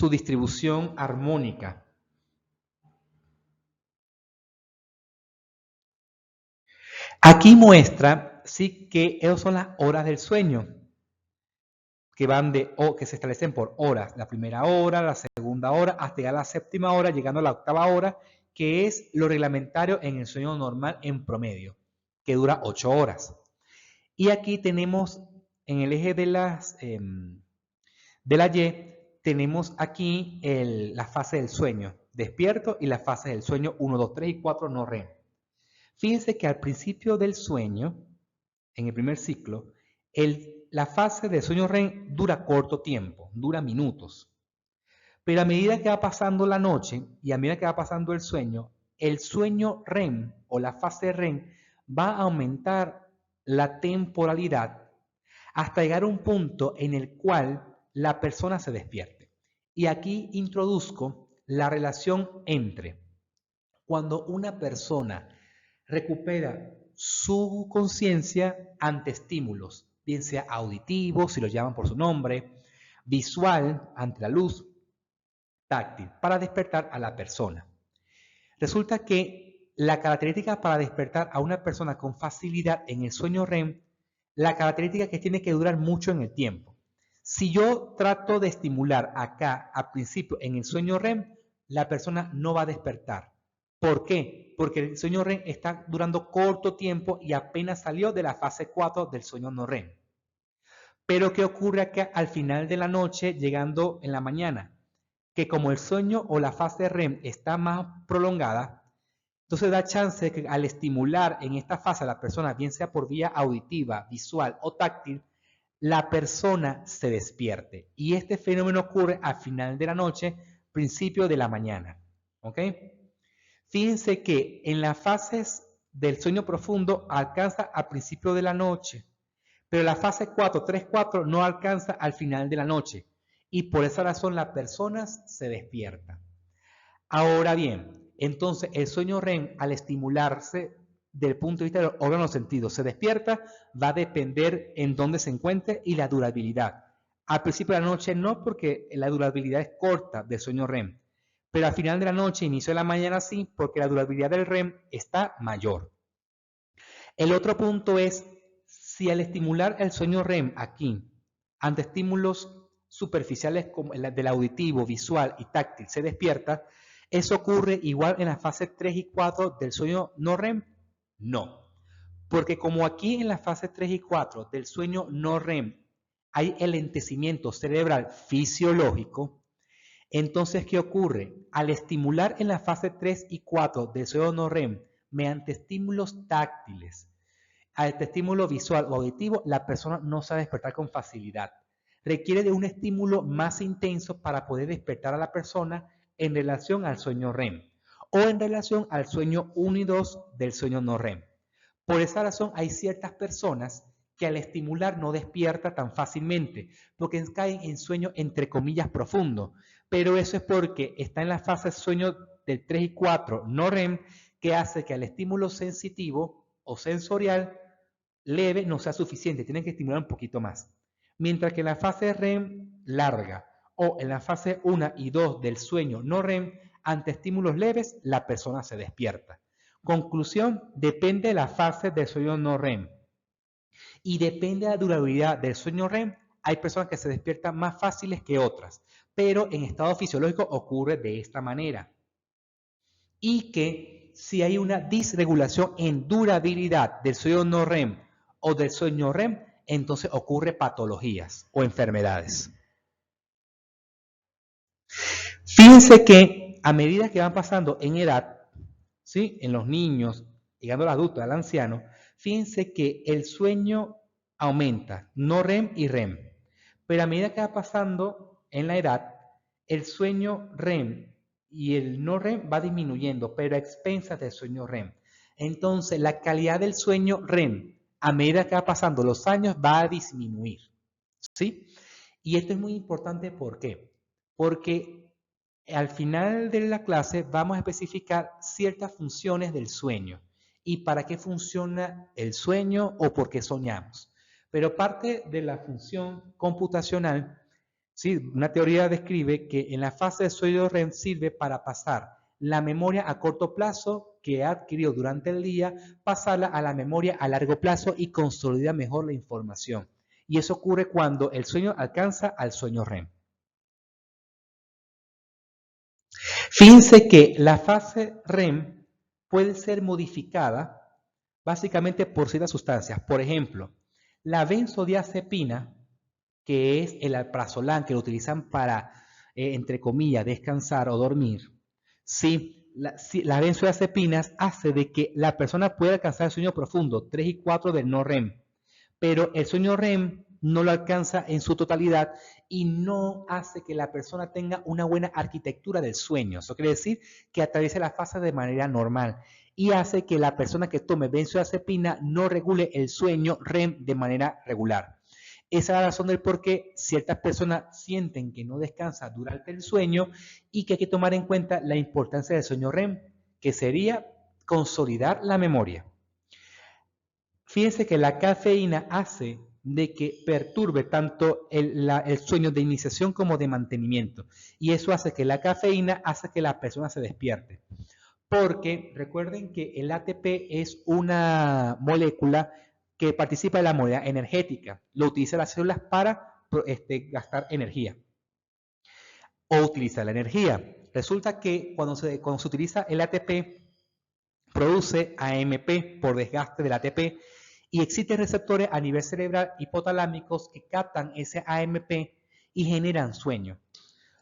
distribución armónica. Aquí muestra, sí, que esas son las horas del sueño, que van que se establecen por horas. La primera hora, la segunda hora, hasta llegar a la séptima hora, llegando a la octava hora, que es lo reglamentario en el sueño normal en promedio, que dura 8 horas. Y aquí tenemos, en el eje de la Y, tenemos aquí la fase del sueño despierto y la fase del sueño 1, 2, 3 y 4 no REM. Fíjense que al principio del sueño, en el primer ciclo, la fase del sueño REM dura corto tiempo, dura minutos. Pero a medida que va pasando la noche y a medida que va pasando el sueño REM o la fase REM va a aumentar la temporalidad hasta llegar a un punto en el cual la persona se despierte. Y aquí introduzco la relación entre cuando una persona recupera su conciencia ante estímulos, bien sea auditivo, si lo llaman por su nombre, visual, ante la luz, táctil, para despertar a la persona. Resulta que la característica para despertar a una persona con facilidad en el sueño REM, la característica es que tiene que durar mucho en el tiempo. Si yo trato de estimular acá al principio en el sueño REM, la persona no va a despertar. ¿Por qué? Porque el sueño REM está durando corto tiempo y apenas salió de la fase 4 del sueño no REM. Pero ¿qué ocurre acá al final de la noche, llegando en la mañana? Que como el sueño o la fase REM está más prolongada, entonces da chance de que al estimular en esta fase a la persona, bien sea por vía auditiva, visual o táctil, la persona se despierte. Y este fenómeno ocurre al final de la noche, principio de la mañana. ¿Ok? Fíjense que en las fases del sueño profundo alcanza al principio de la noche, pero la fase 4, 3, 4 no alcanza al final de la noche. Y por esa razón las personas se despiertan. Ahora bien, entonces el sueño REM al estimularse del punto de vista de los órganos sentidos se despierta, va a depender en dónde se encuentre y la durabilidad. Al principio de la noche no, porque la durabilidad es corta del sueño REM, pero al final de la noche, inicio de la mañana sí, porque la durabilidad del REM está mayor. El otro punto es, si al estimular el sueño REM aquí, ante estímulos superficiales como el del auditivo, visual y táctil, se despierta, ¿eso ocurre igual en las fases 3 y 4 del sueño no REM? No. Porque como aquí en las fases 3 y 4 del sueño no REM hay el lentecimiento cerebral fisiológico, entonces, ¿qué ocurre? Al estimular en la fase 3 y 4 del sueño no REM mediante estímulos táctiles, a este estímulo visual o auditivo, la persona no se va a despertar con facilidad. Requiere de un estímulo más intenso para poder despertar a la persona en relación al sueño REM o en relación al sueño 1 y 2 del sueño no REM. Por esa razón hay ciertas personas que al estimular no despierta tan fácilmente, porque caen en sueño entre comillas profundo, pero eso es porque está en la fase de sueño del 3 y 4 no REM, que hace que al estímulo sensitivo o sensorial leve no sea suficiente, tienen que estimular un poquito más. Mientras que en la fase REM larga o en la fase 1 y 2 del sueño no REM, ante estímulos leves, la persona se despierta. Conclusión, depende de la fase del sueño no REM. Y depende de la durabilidad del sueño REM, hay personas que se despiertan más fáciles que otras, pero en estado fisiológico ocurre de esta manera. Y que si hay una disregulación en durabilidad del sueño no REM o del sueño REM, entonces ocurre patologías o enfermedades. Fíjense que a medida que van pasando en edad, ¿sí? En los niños, llegando al adulto, al anciano, fíjense que el sueño aumenta, no REM y REM. Pero a medida que va pasando en la edad, el sueño REM y el no REM va disminuyendo, pero a expensas del sueño REM. Entonces, la calidad del sueño REM, a medida que va pasando los años, va a disminuir. ¿Sí? Y esto es muy importante, ¿por qué? Porque al final de la clase vamos a especificar ciertas funciones del sueño y para qué funciona el sueño o por qué soñamos. Pero parte de la función computacional, ¿sí? Una teoría describe que en la fase de sueño REM sirve para pasar la memoria a corto plazo que ha adquirido durante el día, pasarla a la memoria a largo plazo y consolida mejor la información. Y eso ocurre cuando el sueño alcanza al sueño REM. Fíjense que la fase REM puede ser modificada básicamente por ciertas sustancias. Por ejemplo, la benzodiazepina, que es el alprazolam que lo utilizan para, entre comillas, descansar o dormir, sí, las benzodiazepinas hace de que la persona pueda alcanzar el sueño profundo, 3 y 4 del no REM, pero el sueño REM no lo alcanza en su totalidad y no hace que la persona tenga una buena arquitectura del sueño. Eso quiere decir que atraviesa la fase de manera normal y hace que la persona que tome benzodiazepina no regule el sueño REM de manera regular. Esa es la razón del por qué ciertas personas sienten que no descansa durante el sueño y que hay que tomar en cuenta la importancia del sueño REM, que sería consolidar la memoria. Fíjense que la cafeína hace de que perturbe tanto el sueño de iniciación como de mantenimiento. Y eso hace que la cafeína hace que la persona se despierte. Porque recuerden que el ATP es una molécula que participa en la moneda energética. Lo utilizan las células para gastar energía o utilizar la energía. Resulta que cuando se utiliza el ATP, produce AMP por desgaste del ATP y existen receptores a nivel cerebral hipotalámicos que captan ese AMP y generan sueño.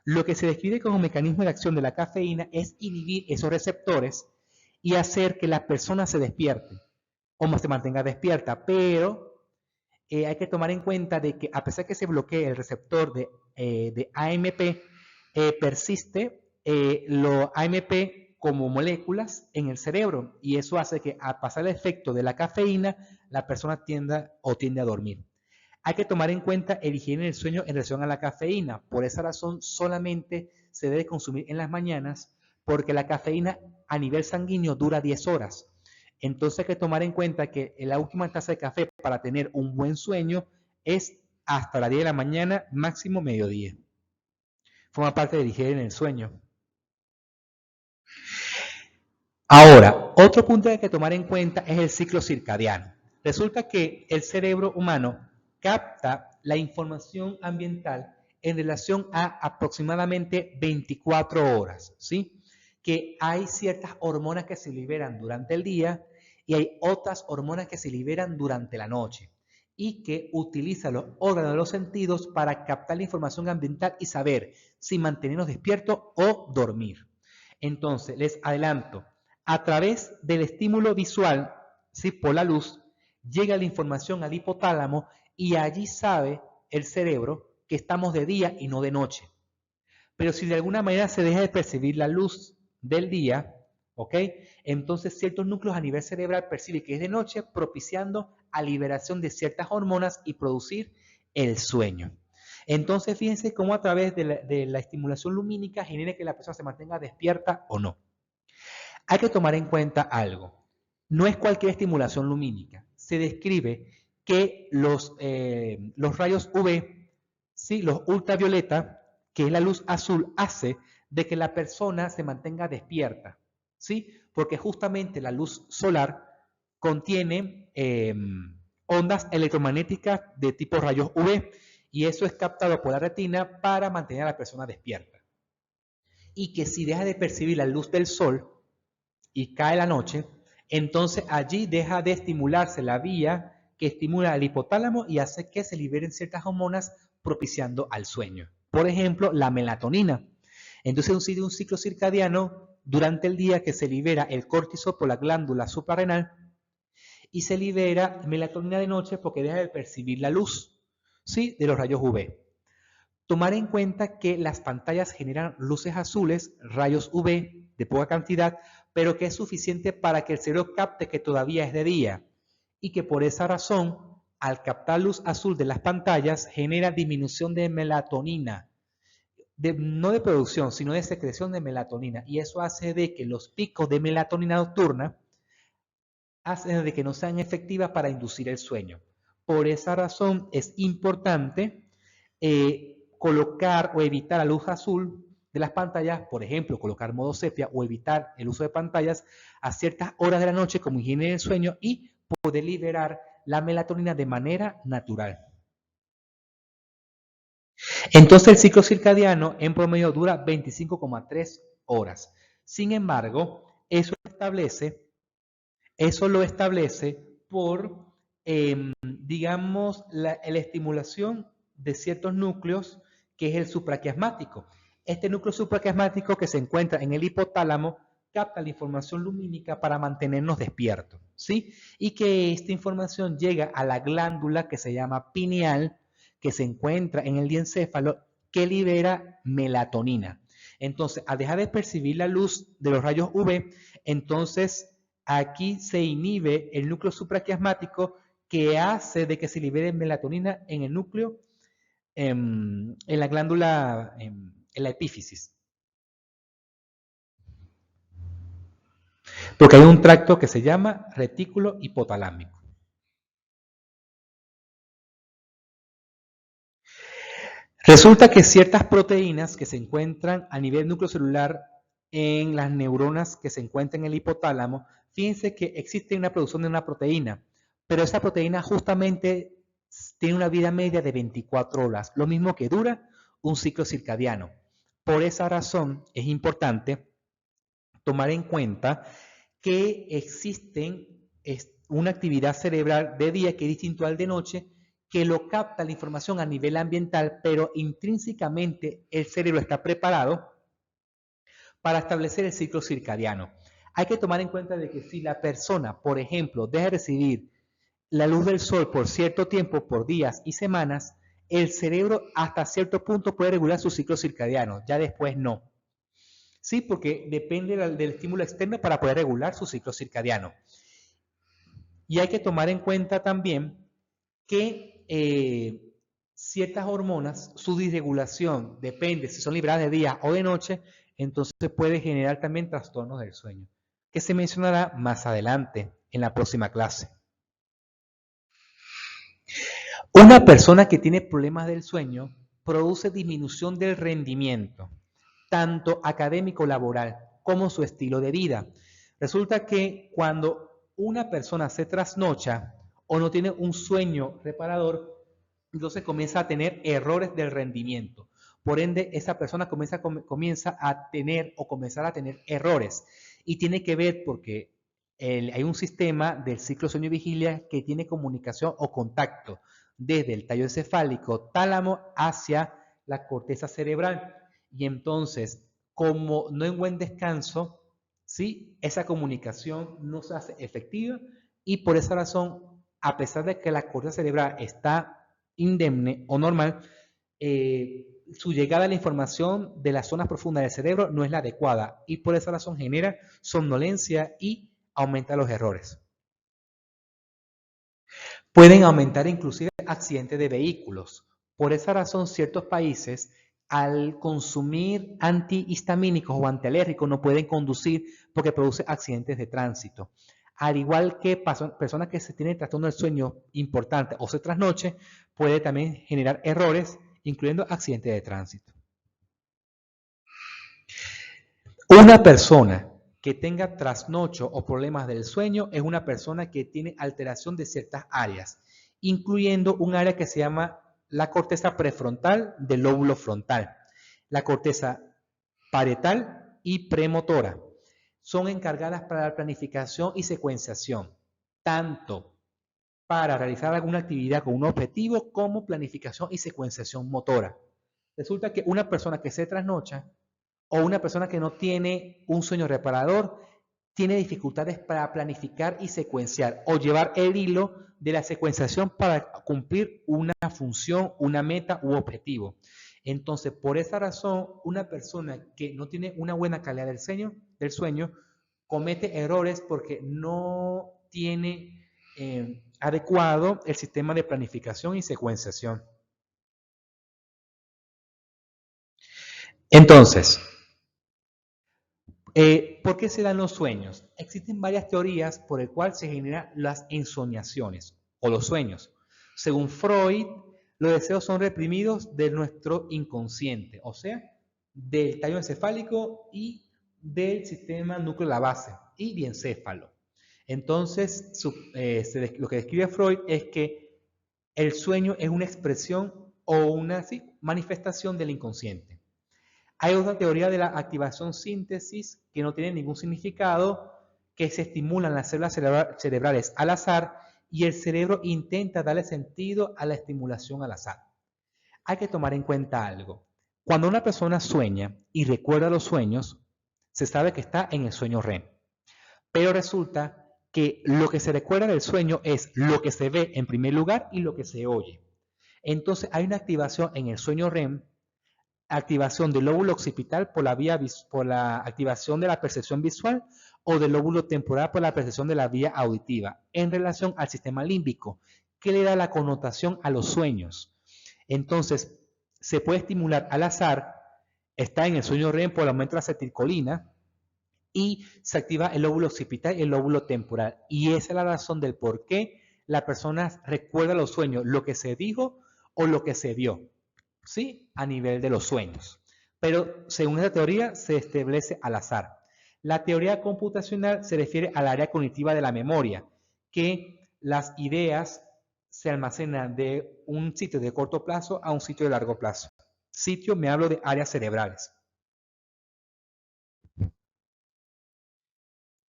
Lo que se describe como mecanismo de acción de la cafeína es inhibir esos receptores y hacer que la persona se despierte o se mantenga despierta, pero hay que tomar en cuenta de que a pesar que se bloquee el receptor de AMP, persiste lo AMP como moléculas en el cerebro y eso hace que al pasar el efecto de la cafeína, la persona tiende a dormir. Hay que tomar en cuenta el higiene del sueño en relación a la cafeína. Por esa razón, solamente se debe consumir en las mañanas porque la cafeína a nivel sanguíneo dura 10 horas. Entonces hay que tomar en cuenta que la última taza de café para tener un buen sueño es hasta las 10 de la mañana, máximo mediodía. Forma parte del higiene en el sueño. Ahora, otro punto que hay que tomar en cuenta es el ciclo circadiano. Resulta que el cerebro humano capta la información ambiental en relación a aproximadamente 24 horas, ¿sí? Que hay ciertas hormonas que se liberan durante el día y hay otras hormonas que se liberan durante la noche y que utiliza los órganos de los sentidos para captar la información ambiental y saber si mantenernos despiertos o dormir. Entonces, les adelanto, a través del estímulo visual, ¿sí? Por la luz, llega la información al hipotálamo y allí sabe el cerebro que estamos de día y no de noche. Pero si de alguna manera se deja de percibir la luz del día, ¿ok? Entonces ciertos núcleos a nivel cerebral perciben que es de noche, propiciando a liberación de ciertas hormonas y producir el sueño. Entonces fíjense cómo a través de la estimulación lumínica genera que la persona se mantenga despierta o no. Hay que tomar en cuenta algo. No es cualquier estimulación lumínica. Se describe que los rayos UV, ¿sí? Los ultravioleta, que es la luz azul, hace de que la persona se mantenga despierta, ¿sí? Porque justamente la luz solar contiene ondas electromagnéticas de tipo rayos UV y eso es captado por la retina para mantener a la persona despierta. Y que si deja de percibir la luz del sol y cae la noche, entonces allí deja de estimularse la vía que estimula el hipotálamo y hace que se liberen ciertas hormonas propiciando al sueño. Por ejemplo, la melatonina. Entonces sigue un ciclo circadiano durante el día que se libera el cortisol por la glándula suprarrenal y se libera melatonina de noche porque deja de percibir la luz, ¿sí? De los rayos UV. Tomar en cuenta que las pantallas generan luces azules, rayos UV de poca cantidad, pero que es suficiente para que el cerebro capte que todavía es de día y que por esa razón, al captar luz azul de las pantallas, genera disminución de melatonina, no de producción, sino de secreción de melatonina. Y eso hace de que los picos de melatonina nocturna hacen de que no sean efectivas para inducir el sueño. Por esa razón es importante colocar o evitar la luz azul de las pantallas, por ejemplo, colocar modo sepia o evitar el uso de pantallas a ciertas horas de la noche como higiene del sueño y poder liberar la melatonina de manera natural. Entonces el ciclo circadiano en promedio dura 25,3 horas. Sin embargo, eso lo establece por, digamos, la estimulación de ciertos núcleos que es el supraquiasmático. Este núcleo supraquiasmático que se encuentra en el hipotálamo capta la información lumínica para mantenernos despiertos, ¿sí? Y que esta información llega a la glándula que se llama pineal, que se encuentra en el diencéfalo, que libera melatonina. Entonces, al dejar de percibir la luz de los rayos UV, entonces aquí se inhibe el núcleo supraquiasmático que hace de que se libere melatonina en el núcleo, en la glándula, en la epífisis. Porque hay un tracto que se llama retículo hipotalámico. Resulta que ciertas proteínas que se encuentran a nivel nucleocelular en las neuronas que se encuentran en el hipotálamo, fíjense que existe una producción de una proteína, pero esa proteína justamente tiene una vida media de 24 horas, lo mismo que dura un ciclo circadiano. Por esa razón es importante tomar en cuenta que existen una actividad cerebral de día que es distinto al de noche, que lo capta la información a nivel ambiental, pero intrínsecamente el cerebro está preparado para establecer el ciclo circadiano. Hay que tomar en cuenta de que si la persona, por ejemplo, deja de recibir la luz del sol por cierto tiempo, por días y semanas, el cerebro hasta cierto punto puede regular su ciclo circadiano, ya después no. Sí, porque depende del estímulo externo para poder regular su ciclo circadiano. Y hay que tomar en cuenta también que ciertas hormonas, su disregulación depende si son liberadas de día o de noche, entonces puede generar también trastornos del sueño, que se mencionará más adelante en la próxima clase. Una persona que tiene problemas del sueño produce disminución del rendimiento, tanto académico laboral como su estilo de vida. Resulta que cuando una persona se trasnocha o no tiene un sueño reparador, entonces comienza a tener errores del rendimiento. Por ende, esa persona comienza a tener o comenzar a tener errores. Y tiene que ver porque hay un sistema del ciclo sueño-vigilia que tiene comunicación o contacto desde el tallo encefálico tálamo hacia la corteza cerebral. Y entonces, como no hay buen descanso, ¿sí? Esa comunicación no se hace efectiva y por esa razón, a pesar de que la corteza cerebral está indemne o normal, su llegada a la información de las zonas profundas del cerebro no es la adecuada y por esa razón genera somnolencia y aumenta los errores. Pueden aumentar inclusive accidentes de vehículos. Por esa razón, ciertos países, al consumir antihistamínicos o antialérgicos, no pueden conducir porque produce accidentes de tránsito. Al igual que personas que se tienen trastorno del sueño importante o se trasnoche, puede también generar errores, incluyendo accidentes de tránsito. Una persona que tenga trasnocho o problemas del sueño es una persona que tiene alteración de ciertas áreas, incluyendo un área que se llama la corteza prefrontal del lóbulo frontal, la corteza parietal y premotora. Son encargadas para la planificación y secuenciación, tanto para realizar alguna actividad con un objetivo como planificación y secuenciación motora. Resulta que una persona que se trasnocha o una persona que no tiene un sueño reparador tiene dificultades para planificar y secuenciar o llevar el hilo de la secuenciación para cumplir una función, una meta u objetivo. Entonces, por esa razón, una persona que no tiene una buena calidad del sueño comete errores porque no tiene adecuado el sistema de planificación y secuenciación. Entonces, ¿por qué se dan los sueños? Existen varias teorías por el cual se generan las ensoñaciones o los sueños. Según Freud, los deseos son reprimidos de nuestro inconsciente, o sea, del tallo encefálico y del sistema núcleo de la base y diencéfalo. Entonces, lo que describe Freud es que el sueño es una expresión o una manifestación del inconsciente. Hay otra teoría de la activación síntesis que no tiene ningún significado, que se estimulan las células cerebrales al azar y el cerebro intenta darle sentido a la estimulación al azar. Hay que tomar en cuenta algo. Cuando una persona sueña y recuerda los sueños, se sabe que está en el sueño REM. Pero resulta que lo que se recuerda del sueño es lo que se ve en primer lugar y lo que se oye. Entonces hay una activación en el sueño REM, activación del lóbulo occipital por la activación de la percepción visual o del lóbulo temporal por la percepción de la vía auditiva en relación al sistema límbico, que le da la connotación a los sueños. Entonces, se puede estimular al azar, está en el sueño REM por el aumento de la acetilcolina, y se activa el lóbulo occipital y el lóbulo temporal. Y esa es la razón del por qué la persona recuerda los sueños, lo que se dijo o lo que se vio, ¿sí? A nivel de los sueños. Pero según esta teoría se establece al azar. La teoría computacional se refiere al área cognitiva de la memoria, que las ideas se almacenan de un sitio de corto plazo a un sitio de largo plazo. Sitio, me hablo de áreas cerebrales.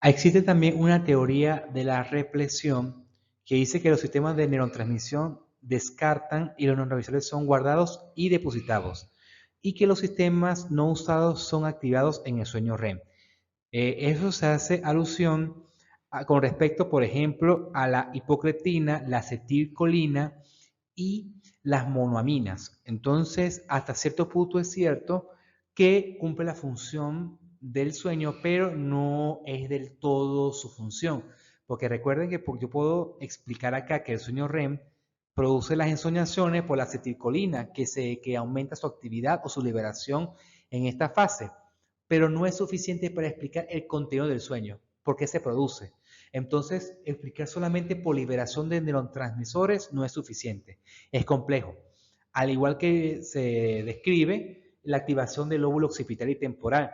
Existe también una teoría de la represión que dice que los sistemas de neurotransmisión descartan y los neurotransmisores son guardados y depositados, y que los sistemas no usados son activados en el sueño REM. Eso se hace alusión con respecto, por ejemplo, a la hipocretina, la acetilcolina y las monoaminas. Entonces, hasta cierto punto es cierto que cumple la función del sueño, pero no es del todo su función. Porque recuerden que yo puedo explicar acá que el sueño REM produce las ensoñaciones por la acetilcolina, que aumenta su actividad o su liberación en esta fase, pero no es suficiente para explicar el contenido del sueño, por qué se produce. Entonces, explicar solamente por liberación de neurotransmisores no es suficiente, es complejo. Al igual que se describe la activación del lóbulo occipital y temporal.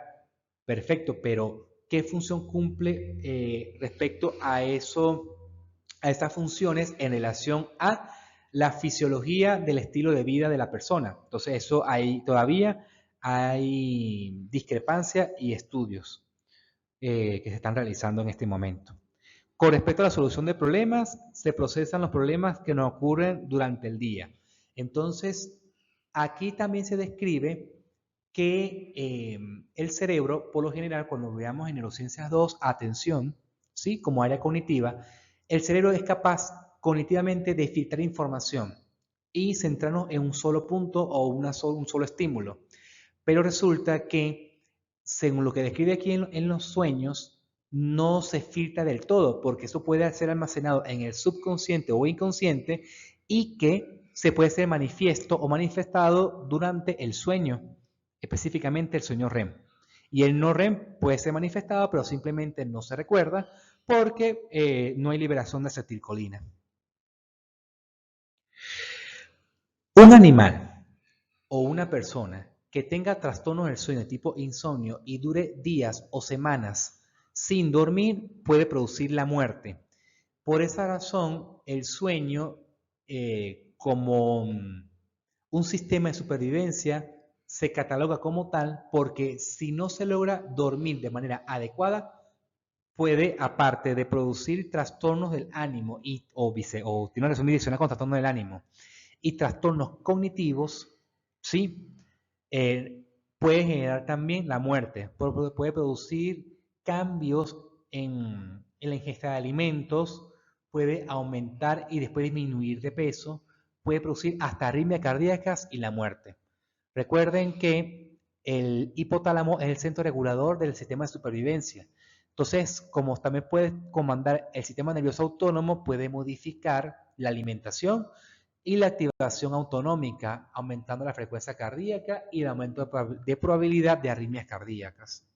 Perfecto, pero ¿qué función cumple respecto a estas funciones en relación a la fisiología del estilo de vida de la persona? Entonces, eso todavía hay discrepancia y estudios que se están realizando en este momento. Con respecto a la solución de problemas, se procesan los problemas que nos ocurren durante el día. Entonces, aquí también se describe que el cerebro, por lo general, cuando veamos en Neurociencias 2, atención, ¿sí? Como área cognitiva, el cerebro es capaz cognitivamente de filtrar información y centrarnos en un solo punto o un solo estímulo. Pero resulta que, según lo que describe aquí en los sueños, no se filtra del todo, porque eso puede ser almacenado en el subconsciente o inconsciente y que se puede ser manifiesto o manifestado durante el sueño, específicamente el sueño REM. Y el no REM puede ser manifestado, pero simplemente no se recuerda porque no hay liberación de acetilcolina. Un animal o una persona que tenga trastornos del sueño de tipo insomnio y dure días o semanas sin dormir puede producir la muerte. Por esa razón, el sueño como un sistema de supervivencia se cataloga como tal porque si no se logra dormir de manera adecuada, puede, aparte de producir trastornos del ánimo o tiene una relación direccional con trastornos del ánimo y trastornos cognitivos, ¿sí? Puede generar también la muerte, puede producir cambios en la ingesta de alimentos, puede aumentar y después disminuir de peso, puede producir hasta arritmias cardíacas y la muerte. Recuerden que el hipotálamo es el centro regulador del sistema de supervivencia. Entonces, como también puede comandar el sistema nervioso autónomo, puede modificar la alimentación y la activación autonómica, aumentando la frecuencia cardíaca y el aumento de probabilidad de arritmias cardíacas.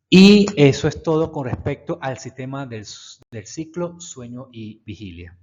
Y eso es todo con respecto al sistema del ciclo, sueño y vigilia.